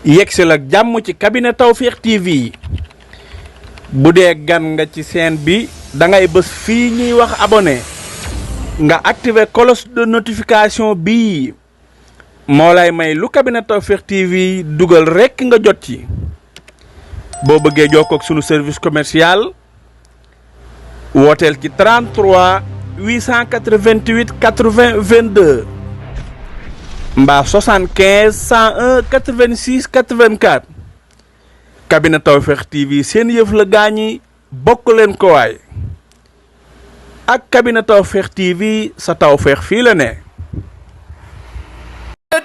yegsil ak jàmm ci cabinet Tawfekh TV bu dee gan nga ci chaîne bi da ngay bës fii ñuy wax abonné nga activer cloche de notification bii moo lay may lu cabinet Tawfekh TV dugal rekk nga jot ci boo bëggee jokkoo ak sunu service commercial wooteel ci 33 888 80 22 mbaa 75 101 86 84 cabinet Tawfekh TV seen yëf la gaañi bokk leen ko waay ak cabinet Tawfekh TV sa tawfeex fii la ne.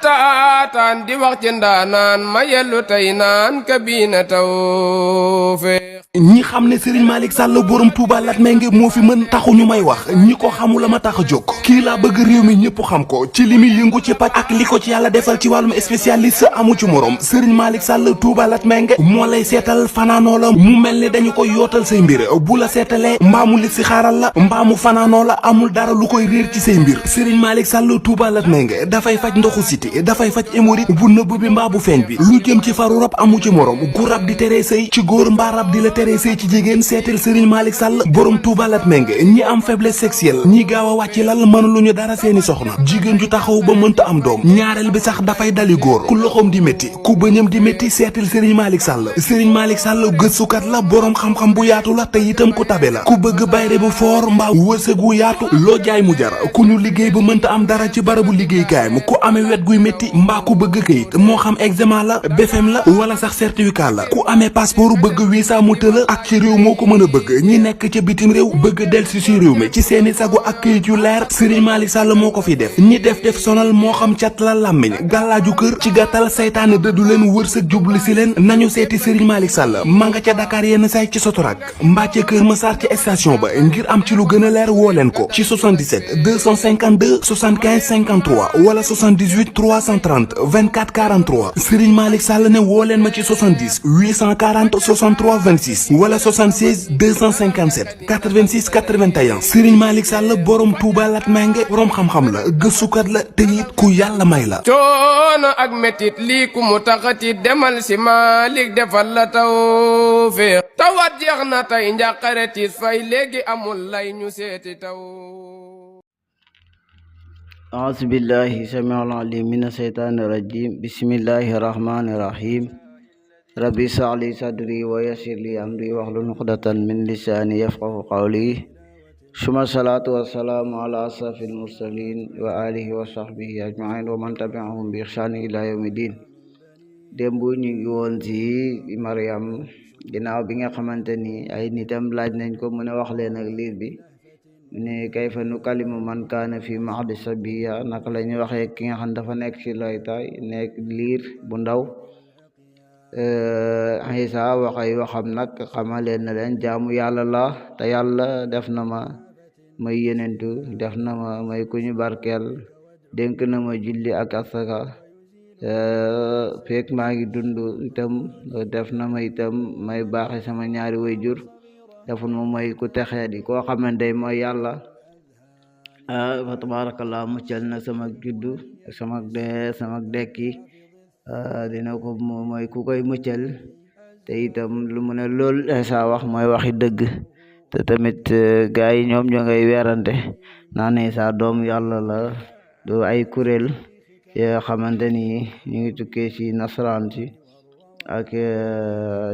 taataan di wax ci ndaanaan ma yellu tey naan cabinet Tawfekh. ñi xam ne Serigne Malick Sall borom Touba Latmingué moo fi mën taxu ñu may wax ñi ko xamula ma tax a jóg kii laa bëgg réew mi ñëpp xam ko ci li muy yëngu ci paj ak li ko ci yàlla defal ci wàllum spécialiste amu ci morom Serigne Malick Sall Touba Latmingué moo lay seetal fanaanoo la mu mel ni dañu koy yootal say mbir bu la seetalee mbaa mu li si xaaral la mbaa mu fanaanoo la amul dara lu koy réer ci say mbir Serigne Malick Sall Touba Latmingué dafay faj ndoxu siti dafay faj hémorroïde bu nëbb bi mbaa bu feeñ bi lu jëm ci faru rab amu ci morom gu rab di teree sëy ci góor mbaa rab di la teree sëy ci jigéen seetal Serigne Malick Sall borom Touba Latmingué ñi am faiblesse sexuelle ñi gaaw a wàcc lal mënuluñu dara seeni soxna jigéen ju taxaw ba mënta am doom ñaareel bi sax dafay dali góor ku loxoom di métti ku bëñam di métti seetal Serigne Malick Sall Serigne Malick Sall gëstukat la borom xam-xam bu yaatu la te itam ku tabe la ku bëgg bayre bu foor mbaa wërsëg wu yaatu loo jaay mu jar ku ñu liggéey ba mënta am dara ci barabu liggéeykaayam ku amee wet guy métti mbaa ku bëgg këyit moo xam examen la BFEM la wala sax certificat la ku amee passeport bëgg visa mu tëla ak ci réew moo ko mën a bëgg ñi nekk ca bitim réew bëgg delsi si réew mi ci seeni sagu ak këyit yu leer Serigne Malick Sall moo ko fi def ñi def sonal moo xam cat la làmmiñ gàllaaju kër ci gàttal saytaane dëddu leen wërsëg jublu si leen nañu seeti Serigne Malick Sall ma nga ca Dakar yenn say ci Sotorak mbaa ca Kër Massar ci station ba ngir am ci lu gën a leer woo leen ko ci 77 252 75 53 wala 78 330 24 43 Serigne Malick Sall ne woo leen ma ci 70 840 63 26 wala 76 257 86 81 Serigne Malick Sall borom Touba Latmingué borom xam-xam la gëstukat la te it ku yàlla may la. coono ak metit lii ku mu taxati demal si Malick defal la Tawfekh tawat jeex na tey njàqare tiis fay léegi amul lay ñu seeti taw. أعوذ بالله السميع العليم من الشيطان الرجيم بسم الله الرحمن الرحيم ربي اشرح لي صدري ويسر لي أمري واحلل عقدة من لساني يفقهوا قولي ثم الصلاة والسلام على أشرف المرسلين وآله وصحبه أجمعين ومن تبعهم بإحسان إلى يوم الدين. démb ñu ngi woon ci Mariam ginnaaw bi nga xamante ni ay nitam laaj nañ ko mu ne wax leen ak liir bi ne kayfa nukallimu man kaana fi mahdi sabiya naka la ñuy waxee ki nga xam dafa nekk ci laytaay nekk liir bu ndaw Isa wax ay waxam nag xamaleen na leen jaamu yàlla la te yàlla def na ma may yenentu def na ma may ku ñu barkeel dénk na ma julli ak asaka fekk maa ngi dund itam def na ma itam may baaxe sama ñaari waajur defun ma mooy ku texee di koo xamante mooy yàlla fa tabarakallah muccal na sama juddu sama dee sama dekki dina ko mooy ku koy muccal te itam lu mu ne lool sa wax mooy waxi dëgg te tamit gaa yi ñoom ñoo ngay weerante naa ne sa doom yàlla la du ay kuréel yoo xamante ni ñu ngi tukkee ci nasaraan si ak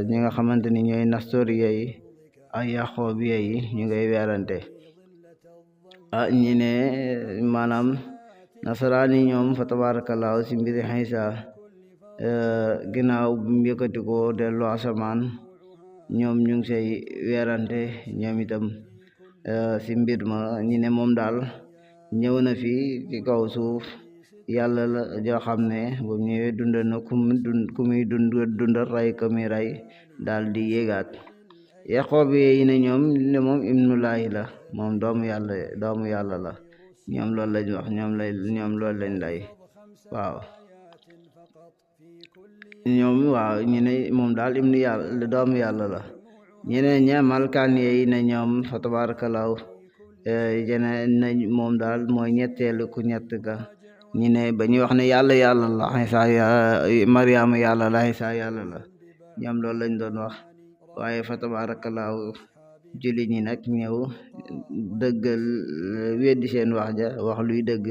ñi nga xamante ni ñooy nastoriya yi ay yaxoobiya yi ñu ngay weerante ñi ne maanaam nasaraan yi ñoom fa tabarakallahu si mbiri Isa ginnaaw bu mu yëkkati ko dellu asamaan ñoom ñu ngi say weerante ñoom itam si mbir ma ñi ne moom daal ñëw na fi ci kaw suuf yàlla la joo xam ne bu ñëwee dund na ku muy dundal rey ko muy rey daal di yéegaat yaqoob yi ne ñoom ne moom ibnullahi la moom doomu yàlla la ñoom loolu lañ wax ñoom loolu lañ lay waaw ñoom waaw ñu ne moom daal ibnu yàlla doomu yàlla la ñeneen ña malkaan yi ne ñoom fa tabarakallahu jene nañ moom daal mooy ñetteelu ku ñett ka ñi ne ba ñuy wax ne yàlla la Isa Mariama yàlla la Isa yàlla la ñoom loolu lañ doon wax waaye fa tabaarakallaahu julli ñi nag ñëw dëggal weddi seen wax ja wax luy dëgg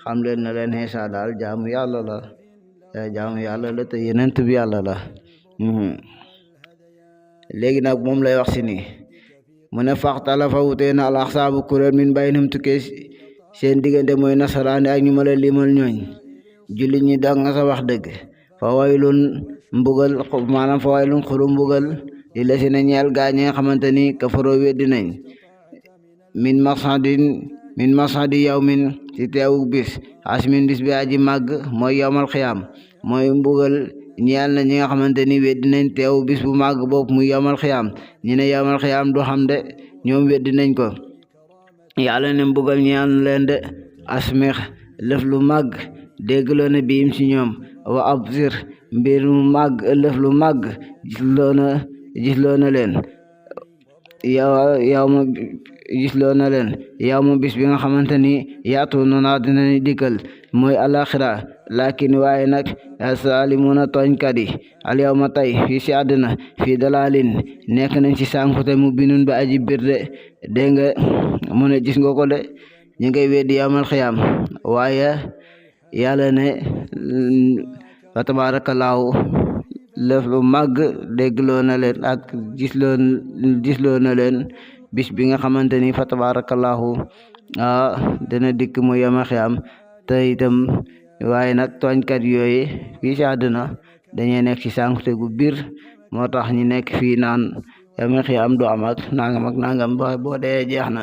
xam leen na leen Isa daal jaamu yàlla la te yenent bi yàlla la léegi nag moom lay wax si nii mu ne faxtalafa wutee na al axsaabu kuréel min baynihim tukkee seen diggante mooy nasaraani ak ñu ma la limal ñooñ julli ñi da nga sa wax dëgg fa waylun mbugal maanaam fa waylun xuru mbugal li la si ne ñeel gaa ñi nga xamante ni kafaroo weddi nañ min masadi yawmin ci teewu bis asmin bis bi aji màgg mooy yawmal xiyaam mooy mbugal ñeel na ñi nga xamante ni weddi nañ teewu bis bu màgg boobu muy yawmal xiyaam ñi ne yawmal xiyaam du xam de ñoom weddi nañ ko yàlla ne mbugal ñeel na leen de asmix lëf lu màgg déggloo na biim ci ñoom wa absir mbir mu màgg lëf lu màgg gisloo na leen yow ma bis bi nga xamante ni yaatu noona dina dikkal mooy alaxira lakin waaye nag salimuna tooñkat yi al yow ma tey fii si àddina fii dalalin nekk nañ ci sànkute mu binun ba aji bir de dégg nga mu ne gis nga ko de ñu ngay weddi yawmal xiyaam waaye yàlla ne fa tabaarakallaahu lëf lu màgg déggloo na leen ak gisloo na leen bis bi nga xamante ni fa tabaarakallaahu dina dikk mu yawmal xiyaam te itam waaye nag tooñkat yooyu fii ci àdduna dañuy nekk ci sànkute gu biir moo tax ñu nekk fii naan yawmal xiyaam du am ak nangam boo dee jeex na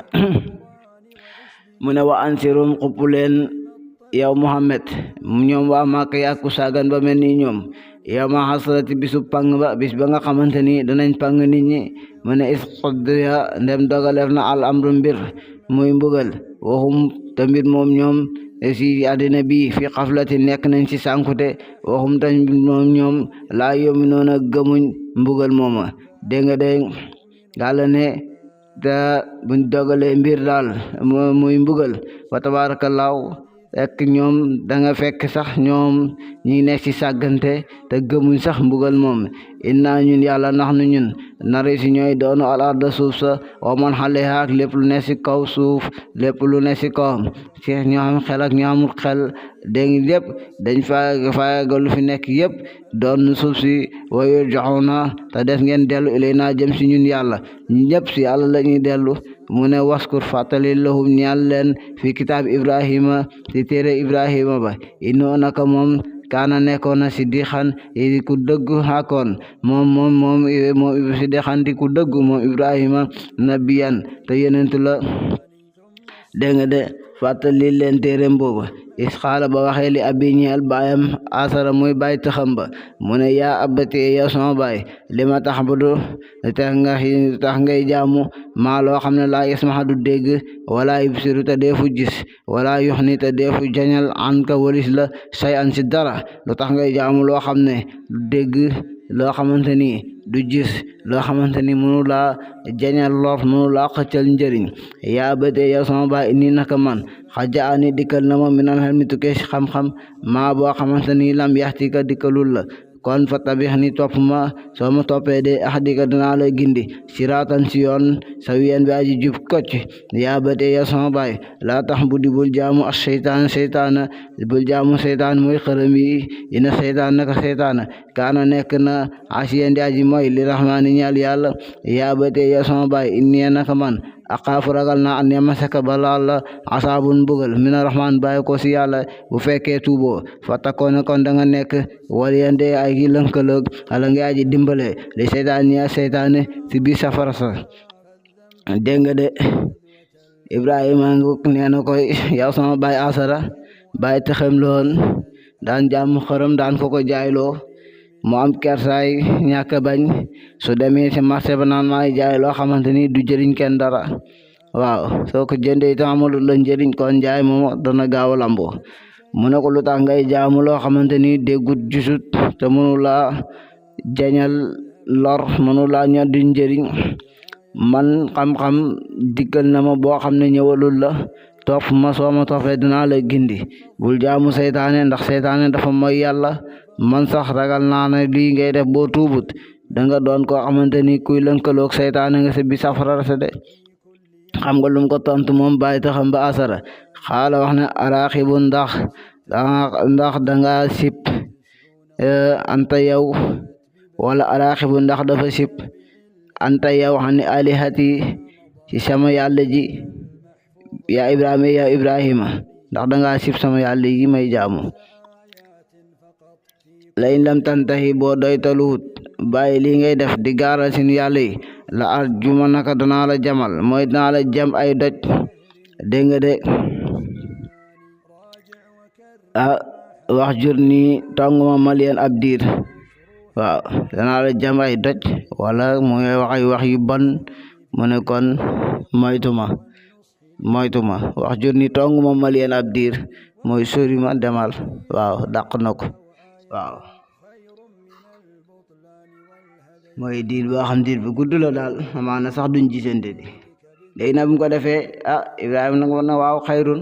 mu ne wa ansirum xupp leen yow Muhammad ñoom waa Màkka yàkku saagan ba mel ni ñoom yow ma xasrati bisu pang ba bis ba nga xamante ni danañ pang nit ñi mu ne is xuddiya ndem dogaleef na al amru mbir muy mbugal waxum te mbir moom ñoom si àddina bi fi xaflati nekk nañ ci sànkute waxum te mbir moom ñoom laa yoomi noona gëmuñ mbugal mooma dégg nga de Yàlla ne te buñ dogalee mbir daal muy mbugal wa tabaarakallaahu ek ñoom da nga fekk sax ñoom ñi nekk ci sàggante te gëmuñ sax mbugal moom inna ñun yàlla nax nu ñun nari si ñooy doonu al arda suuf sa wa man xaleha ak lépp lu ne si kaw suuf lépp lu ne si kawam ci ñoo xam xel ak ñoo amul xel dégg lépp dañ faaga lu fi nekk yëpp doon suuf si wayu joxuna te des ngeen dellu ilayna jëm si ñun yàlla ñëpp si yàlla la ñuy dellu mu ne waskur fàttali lahum ñaal leen fi kitaab ibrahima ci téere ibrahima ba inoo naka moom kaana nekkoon na si dixan di ku dëgg xakoon moom si dixan di ku dëgg moom ibrahima nabiyan te yenentu la dégg nga de fàttali leen téereem booba is xaala ba waxee li abi ñeel baayam asara muy baay taxam ba mu ne yaa abati yow sama baay li ma tax ba du tax ngay jaamu maa loo xam ne laa yasmaxa du dégg wala yubsiru te deefu gis wala yuxni te deefu jañal an ka walis la say an si dara lu tax ngay jaamu loo xam ne du dégg loo xamante ni du gis loo xamante ni mënu laa jañal lor mënu laa xëccal njëriñ yaa abati yow sama baay inni naka man xajaani dikkal na ma minal xelmi tukkee si xam-xam maa boo xamante ni lam yaxtika dikkalul la kon fa tabix ni topp ma soo ma toppee de ahdika dinaa la gindi siraatan si yoon sawiyan bi aji jub kocc yaa batee ya sama baay laa tax bul jaamu ak seytaana bul jaamu seytaan mooy xërëm yi ina seytaan naka seytaana kaana nekk na asiyan di aji mooy li rahmaani ñaal yàlla yaa batee ya sama baay inni naka man aqaafu ragal naa an yamasaka balaa la asaabun mbugal mina rahmaan bàyyi ko si yàlla bu fekkee tuuboo fa takkoon kon da nga nekk waliyande ay gi lënkaloog ala nga aji dimbale li seytaan ya seytaane si biir safara sa dégg nga de Ibrahima ngi nee na koy yow sama baay asara baay texem loon daan jàmm xërëm daan ko jaayloo mu am kersaay ñàkk bañ su demee ci marché ba naan maay jaay loo xamante ni du jëriñ kenn dara waaw soo ko jëndee itam amul la njëriñ kon jaay moom dana gaaw a lamboo mu ne ko lu tax ngay jaamu loo xamante ni déggut gisut te mënu laa jañal lor mënu laa ñor di njëriñ man xam-xam dikkal na ma boo xam ne ñëwalul la topp ma soo ma toppee dinaa la gindi bul jaamu seytaane ndax seytaane dafa mooy yàlla man sax ragal naa ne lii ngay def boo tuubut danga doon koo xamante ni kuy lënkaloog seytaane nga sa bi safara sa de xam nga lum ko tontu moom bàyyi taxam ba asara xaala wax ne araxibu ndax danga sip anta yow wala araxibu ndax dafa sip anta yow xam ne alihati ci sama yàlla ji yaa ibrahima ndax danga sip sama yàlla yi may jaamu la in lam tantahi boo doytaluut bàyyi lii ngay def di gaaral sin yàlla yi la arjuma naka danaa la jamal mooy danaa la jam ay doj dégg nga de wax jur ni tonguma malien ab diir waaw danaa la jam ay doj wala muy wax ay wax yu bon mu ne kon moytuma wax jur ni tonguma malien ab diir mooy sori ma demal waaw dàq na ko waaw mooy diir boo xam diir bu gudd la daal amaana sax duñ gisante di léegi nag bu ko defee Ibrahima nag war na waaw xayrun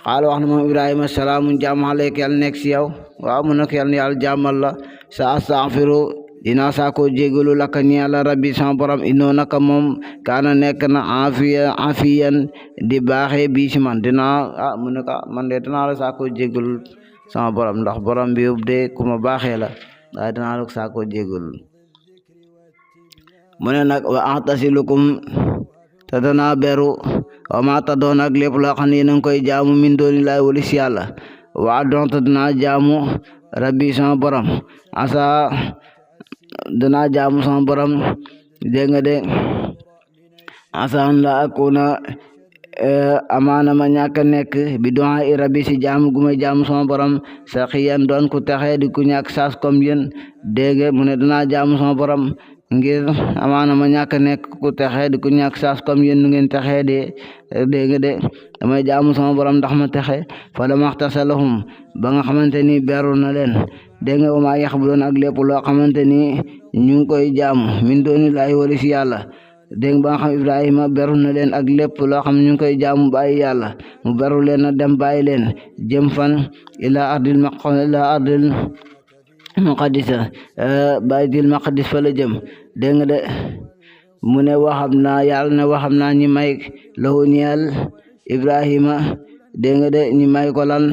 xaala wax na moom Ibrahima salaamun jàmm aleyka yàlla nekk si yow waaw mu nekk yàlla na yàlla jàmmal la sa astaghfiru dinaa saako jégalu laka ñi yàlla rabbi sama borom innoo naka moom kaana nekk na afiyan di baaxee bii si man dinaa mu ne ko man de dinaa la saako jégalu sama borom ndax borom bi yëpp de ku ma baaxee la waaye dinaa la saako jégalu mu ne nag wa atasilukum te danaa beru wa ma ta doon ak lépp loo xam ne yéen a ngi koy jaamu min dooni laay wali si yàlla waa doon te danaa jaamu rabbi sama borom asa danaa jaamu sama borom dégg nga de asa an la akuna amaana ma ñàkk nekk bi doon i rabbi si jaamu gu may jaamu sama borom saxiyan doon ku texee di ku ñàkk saas comme yéen dégg mu ne danaa jaamu sama borom ngir amaana ma ñàkk nekk ku texee di ku ñàkk saas comme yéen nu ngeen texee de dégg nga de damay jaamu sama borom ndax ma texe fa la maxtasalahum ba nga xamante ni beru na leen dégg nga ma yax bu doon ak lépp loo xamante ni ñu ngi koy jaamu min dooni laay wali si yàlla dégg nga ba nga xam Ibrahima beru na leen ak lépp loo xam ñu ngi koy jaamu bàyyi yàlla mu beru leen a dem bàyyi leen jëm fan ila ardil maqdisa baytil maqdis fa la jëm dégg nga de mu ne waxam naa yàlla ne waxam naa ñi may lahu ñeel Ibrahima dégg nga de ñi may ko lan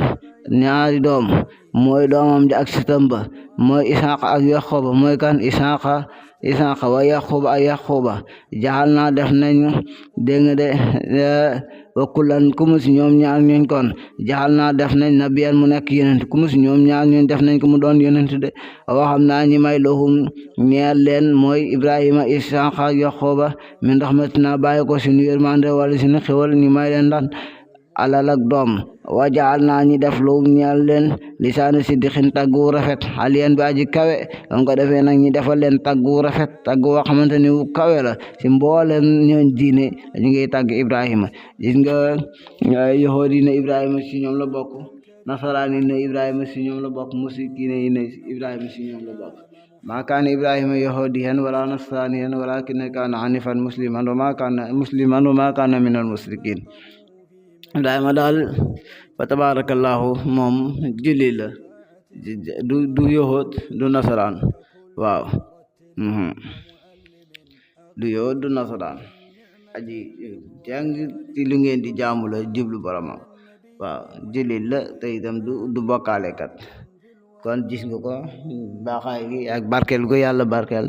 ñaari doom mooy doomam ji ak sitam ba mooy Isaaqa ak Yaquba mooy kan Isaaqa wa Yaquba ak Yaquba jaxal naa def nañ dégg nga de wa kullan ku mu si ñoom ñaar ñooñ kon jaxal naa def nañ nabiyan mu nekk yonent ku mu si ñoom ñaar ñooñ def nañ ko mu doon yonent de waxam naa ñi may lahum ñeel leen mooy Ibrahima Isaaqa ak Yaquba min rahmatina bàyyi ko suñu yërmande wala suñu xewal ñi may leen daan alal ak doom wa jaal naa ñi def lu ñeel leen lisaanu siddiqin taggu rafet aliyan bi aji kawe on ko defee nag ñi defal leen taggu rafet taggu woo xamante ni kawe la si mbooleen ñooñ diine ñu ngi tagg Ibrahima gis nga yahoodi ne Ibrahima si ñoom la bokk nasaraani ne Ibrahima si ñoom la bokk musrikiine yi ne Ibrahima si ñoom la bokk ma kaana Ibrahima yahudiyan wala nasraniyan walakin kaana hanifan musliman wa ma kaana minal musrikin Ibrahima daal fa tabarakallahu moom julli la du yahud du nasaraan waaw du yahud du nasaraan aji jàng ci lu ngeen di jaamu la jublu boromam waaw julli la te itam du bokkaale kat kon gis nga ko baaxaay gi ak barkeel gu yàlla barkeel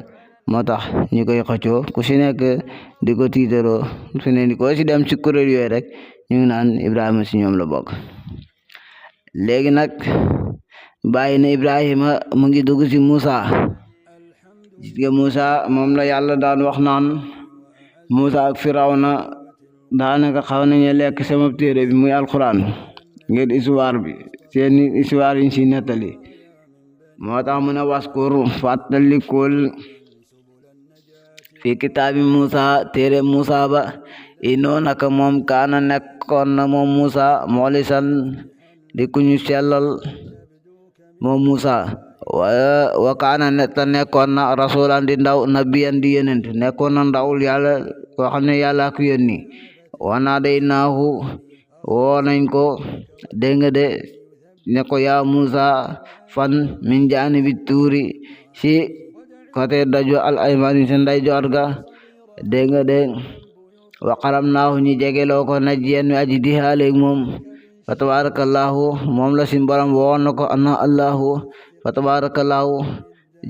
moo tax ñu koy xëccoo ku si nekk di ko tiitaroo su ne ni ko si dem ci kuréel yooyu rek ñu ngi naan Ibrahima si ñoom la bokk léegi nag bàyyi na Ibrahima mu ngi dugg si Moussa gis nga Moussa moom la yàlla daan wax naan Moussa ak Firawna daanaka xaw nañu lekk sama téere bi muy alquran ngir histoire bi seeni histoire yi si nettali moo tax mu ne waskur fàttalikul fi kitaabi Moussa téere Moussa ba inoo naka moom kaana nekkoon na moom Moussa moolisan di ku ñu sellal moom Moussa wa kaana ta nekkoon na rasulan di ndaw nabiyan di yonent nekkoon na ndawul yàlla koo xam ne yàlla ko yónni wanaa day naahu woo nañ ko dégg nga de ne ko yaa Musa fan min jaanibi tuuri si côté dajo al aymani si ndeyjoor ga dégg nga de wa qaramnaahu ñi jegeloo ko najjiyan mi aji dihaaleeg moom fa tabarakallahu moom la sin borom woon na ko ana allahu fa tabarakallahu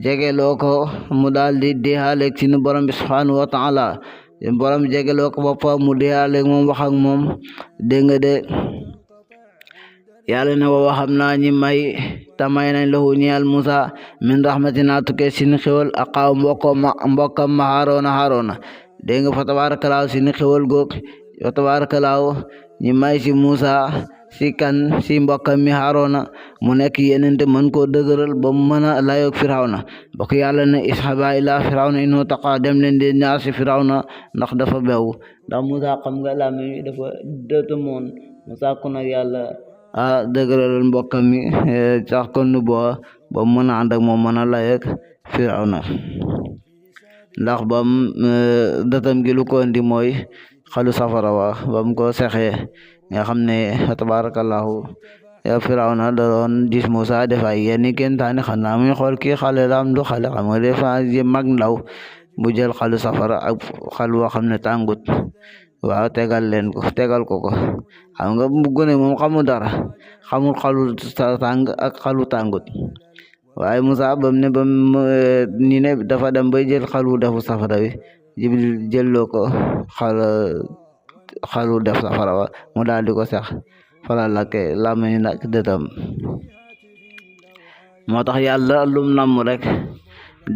jegeloo ko mu daal di dihaaleeg sinu borom bi subhanahu wa taala sin borom jegeloo ko boppam mu dihaaleeg moom wax ak moom dégg nga de yàlla ne wa waxam naa ñi may tamay nañ lahu ñeel Musa min rahmatina tukkee sin xewal aqaaw mbokkam ma Haarona dégg nga fa tabarakallahu sin xewal goog fa tabarakallahu ñi may si Musa si kan si mbokkam mi Haarona mu nekk yenente mën koo dëgëral ba mu mën a layoog Firawna bokk yàlla ne ishaba ila Firawna innahu taqa dem leen di ñaar si Firawna ndax dafa bew ndax Musa xam nga la mi dafa dëtëmoon Musa ku nag yàlla dëgëral mbokkam mi sax kon nu ba mu mën a ànd ak moom mën a layoog Firawna ndax bam dëtam gi lu ko indi mooy xalu safara wa bam ko sexee nga xam ne tabarakallahu Firawna da doon gis Musa def ay yenn kéemtaani xanaa muy xool kii xale la am du xale xam nga des fois mag ndaw mu jël xalu safara ak xal woo xam ne tàngut waaw tegal ko xam nga mu gone moom xamul dara xamul xalu tàng ak xalu tàngut waaye Musa bam ni ne dafa dem bay jël xalu defu safara wi Jibril jëlloo ko xalu def safara wa mu daal di ko sax fala lakke làmmiñ nag dëtam moo tax yàlla lum namm rek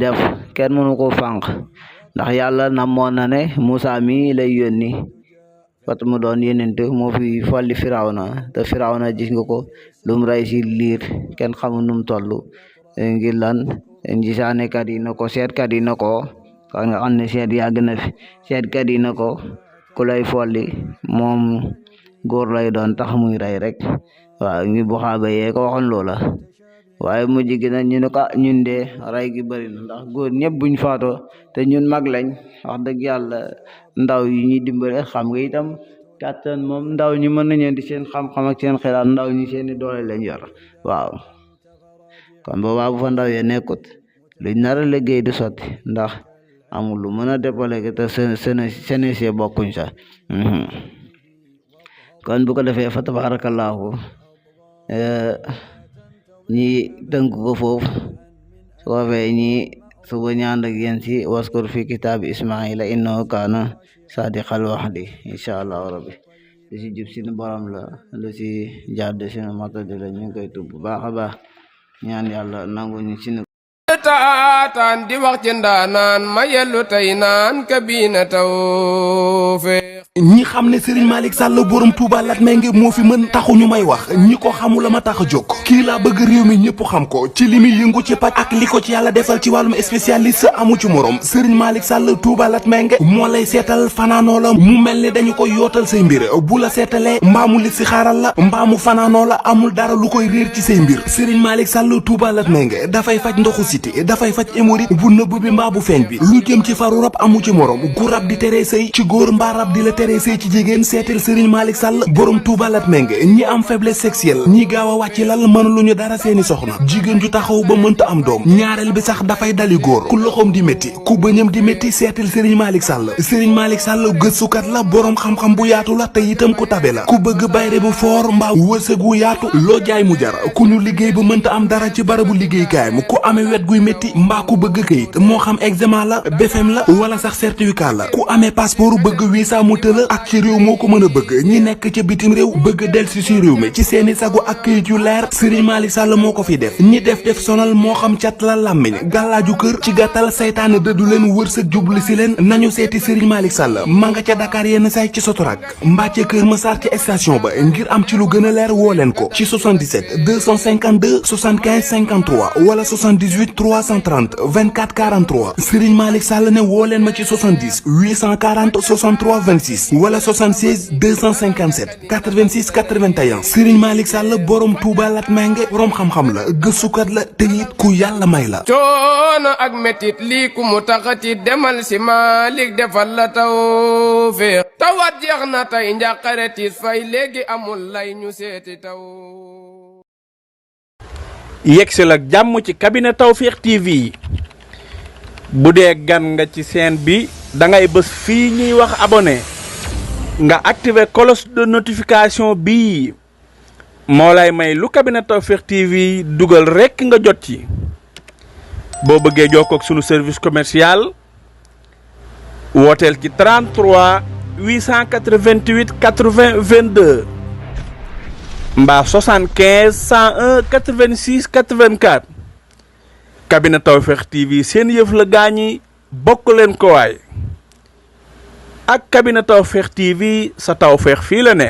def kenn mënu ko fànq ndax yàlla namoon na ne Musa mi lay yónni fat mu doon yenent moo fi folli Firawna te Firawna gis nga ko lum rey si liir kenn xamul num tollu ngir lan gisaanekat yi na ko seetkat yi na ko ka nga xam ne seet yàgg na fi seetkat yi na ko ku lay folli moom góor lay doon tax muy rey rek waaw ngi bu xaaba yee ko waxoon loola waaye mujj gi nag ñu ne ko ñun de rey gi bëri na ndax góor ñëpp buñ faatoo te ñun mag lañ wax dëgg yàlla ndaw yi ñuy dimbale xam nga itam kàttan moom ndaw ñi mën nañu di seen xam-xam ak seen xelaat ndaw ñi seeni doole lañ yor waaw kon boobaa bu fa ndaw yee nekkut luñ nar a liggéey du sotti ndax amul lu mën a développé te seen bokkuñ sax kon bu ko defee fa tabarakallahu ñi tënk ko foofu su ko fee ñi suba ñaan ak yéen ci waskur fi kitaabi Ismaila innahu kaana sadiqal wa'di insha allahu rabbi lu ci jub sunu borom la lu ci jàdd sunu matadi la ñu ngi koy tubb bu baax a baax ñaan yàlla nangu ñu sunu taataan di wax ci ndaanaan ma yellu tey naan kabina tawfeex ñi xam ne Serigne Malick Sall borom Touba Latmingué moo fi mën taxu ñu may wax ñi ko xamul la ma tax a jóg kii laa bëgg réew mi ñëpp xam ko ci li muy yëngu ci paj ak li ko ci yàlla defal ci wàllum spécialiste amu ci morom Serigne Malick Sall Touba Latmingué moo lay seetal fanaanoo la mu mel ni dañu ko yootal say mbir bu la seetalee mbaamu li si xaaral la mbaamu fanaanoo la amul dara lu koy réer ci say mbir Serigne Malick Sall Touba Latmingué dafay faj ndoxu siti dafay faj hémorroïde bu nëbb bi mbaa bu feeñ bi lu jëm ci faru rab amu ci morom gu rab di tere sëy ci góor mbaa rab di la tere sëy ci jigéen seetal Serigne Malick Sall borom Touba Latmingué ñi am faiblesse sexuelle ñi gaaw a wàcc lal mënuluñu dara seeni soxna jigéen ju taxaw ba mënta am doom ñaareel bi sax dafay dali góor ku loxoom di métti ku bëñam di métti seetal Serigne Malick Sall Serigne Malick Sall gëstukat la borom xam-xam bu yaatu la te itam ku tabe la ku bëgg bayre bu foor mbaa wërsëg wu yaatu loo jaay mu jar ku ñu liggéey ba mënta am dara ci barabu liggéeykaay mu ku amee wet guy métti mbaa ku bëgg këyit moo xam examen la BFM la wala sax certificat la ku amee passeport bëgg visa mu tëla ak ci réew moo ko mën a bëgg ñi nekk ca bitim réew bëgg delsi si réew mi ci seeni sagu ak këyit yu leer Serigne Malick Sall moo ko fi def ñi def sonal moo xam cat la làmmiñ gàllaaju kër ci gàttal saytaane dëddu leen wërsëg jubli si leen nañu seeti Serigne Malick Sall ma nga ca Dakar yenn say ci Sotorak mbaa ca Kër Massar ci station ba ngir am ci lu gën a leer woo leen ko ci 77 252 75 53 wala 78 330 24 43 Serigne Malick Sall ne woo leen ma ci 70 840 63 26 86 wala 76 257 86 81 Serigne Malick Sall borom Touba Latmingué borom xam-xam la gëstukat la te it ku yàlla may la. coono ak metit lii ku mu taxati demal si Malick defal la tawfeex tawat jeex na tey njàqare tiis fay léegi amul lay ñu seeti taw. yegsil ak jàmm ci cabinet Tawfekh TV bu dee gan nga ci chaîne bi da ngay bës fii ñuy wax abonné nga activer cloche de notification bii moo lay may lu cabinet Tawfekh TV dugal rekk nga jot ci. boo bëggee jokkoo ak sunu service commercial wooteel ci 33 888 80 22 mbaa 75 101 86 84 cabinet Tawfekh TV seen yëf la gaañi bokk leen ko waay ak cabinet Tawfekh TV sa tawfeex fii la ne.